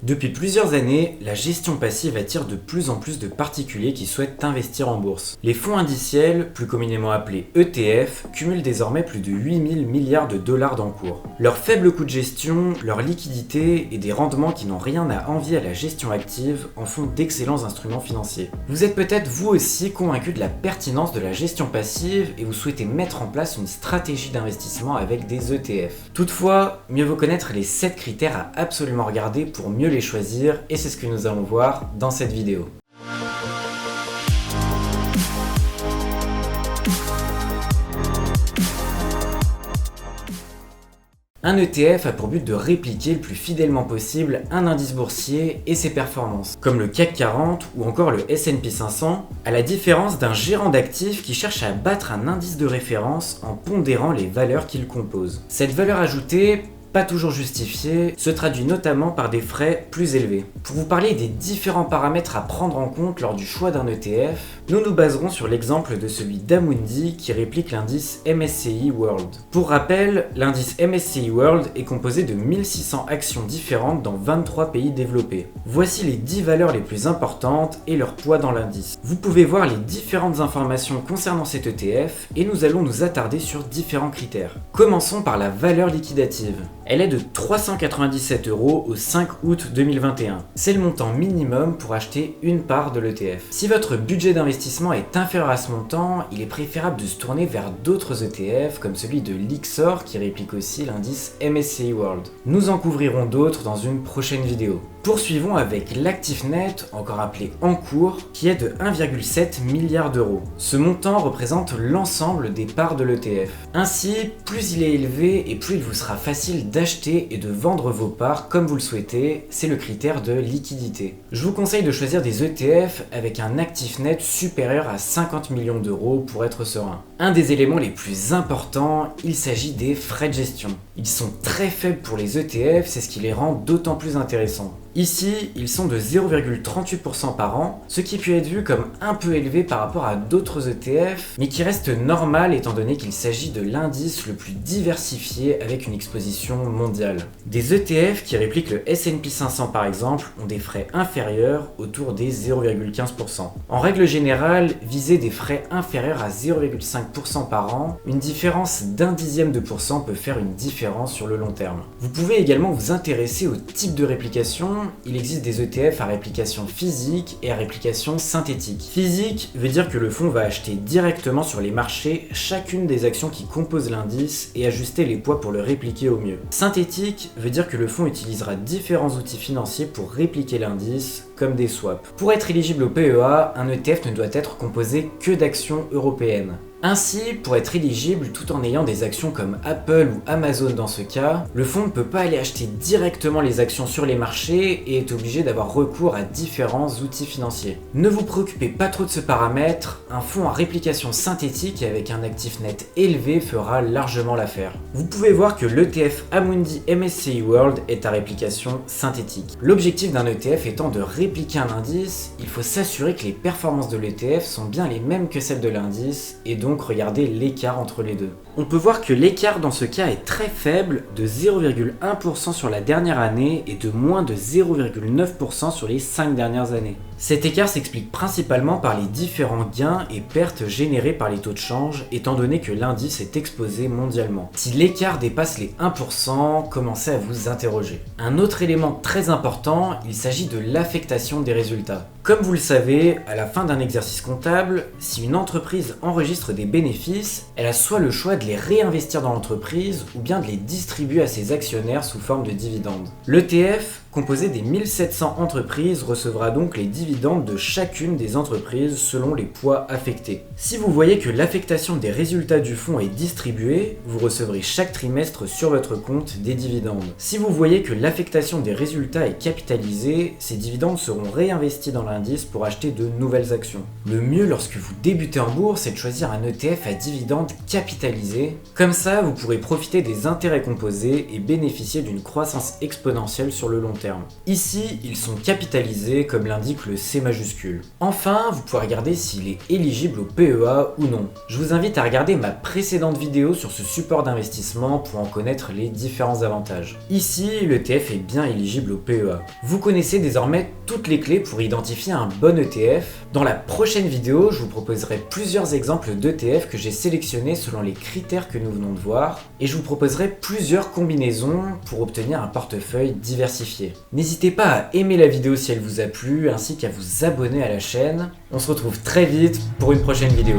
Depuis plusieurs années, la gestion passive attire de plus en plus de particuliers qui souhaitent investir en bourse. Les fonds indiciels, plus communément appelés ETF, cumulent désormais plus de 8000 milliards de dollars d'encours. Leur faible coût de gestion, leur liquidité et des rendements qui n'ont rien à envier à la gestion active en font d'excellents instruments financiers. Vous êtes peut-être vous aussi convaincu de la pertinence de la gestion passive et vous souhaitez mettre en place une stratégie d'investissement avec des ETF. Toutefois, mieux vaut connaître les 7 critères à absolument regarder pour mieux les choisir et c'est ce que nous allons voir dans cette vidéo. Un ETF a pour but de répliquer le plus fidèlement possible un indice boursier et ses performances, comme le CAC 40 ou encore le S&P 500, à la différence d'un gérant d'actifs qui cherche à battre un indice de référence en pondérant les valeurs qu'il compose. Cette valeur ajoutée, pas toujours justifiée, se traduit notamment par des frais plus élevés. Pour vous parler des différents paramètres à prendre en compte lors du choix d'un ETF, nous nous baserons sur l'exemple de celui d'Amundi qui réplique l'indice MSCI World. Pour rappel, l'indice MSCI World est composé de 1600 actions différentes dans 23 pays développés. Voici les 10 valeurs les plus importantes et leur poids dans l'indice. Vous pouvez voir les différentes informations concernant cet ETF et nous allons nous attarder sur différents critères. Commençons par la valeur liquidative. Elle est de 397 € au 5 août 2021. C'est le montant minimum pour acheter une part de l'ETF. Si votre budget d'investissement est inférieur à ce montant, il est préférable de se tourner vers d'autres ETF comme celui de Lyxor qui réplique aussi l'indice MSCI World. Nous en couvrirons d'autres dans une prochaine vidéo. Poursuivons avec l'actif net, encore appelé encours, qui est de 1,7 milliard d'euros. Ce montant représente l'ensemble des parts de l'ETF. Ainsi, plus il est élevé et plus il vous sera facile d'acheter et de vendre vos parts comme vous le souhaitez, c'est le critère de liquidité. Je vous conseille de choisir des ETF avec un actif net supérieur à 50 millions d'euros pour être serein. Un des éléments les plus importants, il s'agit des frais de gestion. Ils sont très faibles pour les ETF, c'est ce qui les rend d'autant plus intéressants. Ici, ils sont de 0,38% par an, ce qui peut être vu comme un peu élevé par rapport à d'autres ETF, mais qui reste normal étant donné qu'il s'agit de l'indice le plus diversifié avec une exposition mondiale. Des ETF qui répliquent le S&P 500 par exemple ont des frais inférieurs autour des 0,15%. En règle générale, viser des frais inférieurs à 0,5% par an, une différence d'un dixième de pourcent peut faire une différence sur le long terme. Vous pouvez également vous intéresser au type de réplication. Il existe des ETF à réplication physique et à réplication synthétique. Physique veut dire que le fonds va acheter directement sur les marchés chacune des actions qui composent l'indice et ajuster les poids pour le répliquer au mieux. Synthétique veut dire que le fonds utilisera différents outils financiers pour répliquer l'indice, comme des swaps. Pour être éligible au PEA, un ETF ne doit être composé que d'actions européennes. Ainsi, pour être éligible tout en ayant des actions comme Apple ou Amazon dans ce cas, le fonds ne peut pas aller acheter directement les actions sur les marchés et est obligé d'avoir recours à différents outils financiers. Ne vous préoccupez pas trop de ce paramètre, un fonds en réplication synthétique avec un actif net élevé fera largement l'affaire. Vous pouvez voir que l'ETF Amundi MSCI World est à réplication synthétique. L'objectif d'un ETF étant de répliquer un indice, il faut s'assurer que les performances de l'ETF sont bien les mêmes que celles de l'indice et donc regardez l'écart entre les deux. On peut voir que l'écart dans ce cas est très faible, de 0,1% sur la dernière année et de moins de 0,9% sur les 5 dernières années. Cet écart s'explique principalement par les différents gains et pertes générés par les taux de change, étant donné que l'indice est exposé mondialement. Si l'écart dépasse les 1%, commencez à vous interroger. Un autre élément très important, il s'agit de l'affectation des résultats. Comme vous le savez, à la fin d'un exercice comptable, si une entreprise enregistre des bénéfices, elle a soit le choix de les réinvestir dans l'entreprise ou bien de les distribuer à ses actionnaires sous forme de dividendes. L'ETF, composé des 1700 entreprises, recevra donc les dividendes de chacune des entreprises selon les poids affectés. Si vous voyez que l'affectation des résultats du fonds est distribuée, vous recevrez chaque trimestre sur votre compte des dividendes. Si vous voyez que l'affectation des résultats est capitalisée, ces dividendes seront réinvestis dans l'indice pour acheter de nouvelles actions. Le mieux lorsque vous débutez en bourse, c'est de choisir un ETF à dividendes capitalisés. Comme ça, vous pourrez profiter des intérêts composés et bénéficier d'une croissance exponentielle sur le long terme. terme. Ici, ils sont capitalisés comme l'indique le C majuscule. Enfin, vous pouvez regarder s'il est éligible au PEA ou non. Je vous invite à regarder ma précédente vidéo sur ce support d'investissement pour en connaître les différents avantages. Ici, l'ETF est bien éligible au PEA. Vous connaissez désormais toutes les clés pour identifier un bon ETF. Dans la prochaine vidéo, je vous proposerai plusieurs exemples d'ETF que j'ai sélectionnés selon les critères que nous venons de voir, et je vous proposerai plusieurs combinaisons pour obtenir un portefeuille diversifié. N'hésitez pas à aimer la vidéo si elle vous a plu, ainsi qu'à vous abonner à la chaîne. On se retrouve très vite pour une prochaine vidéo.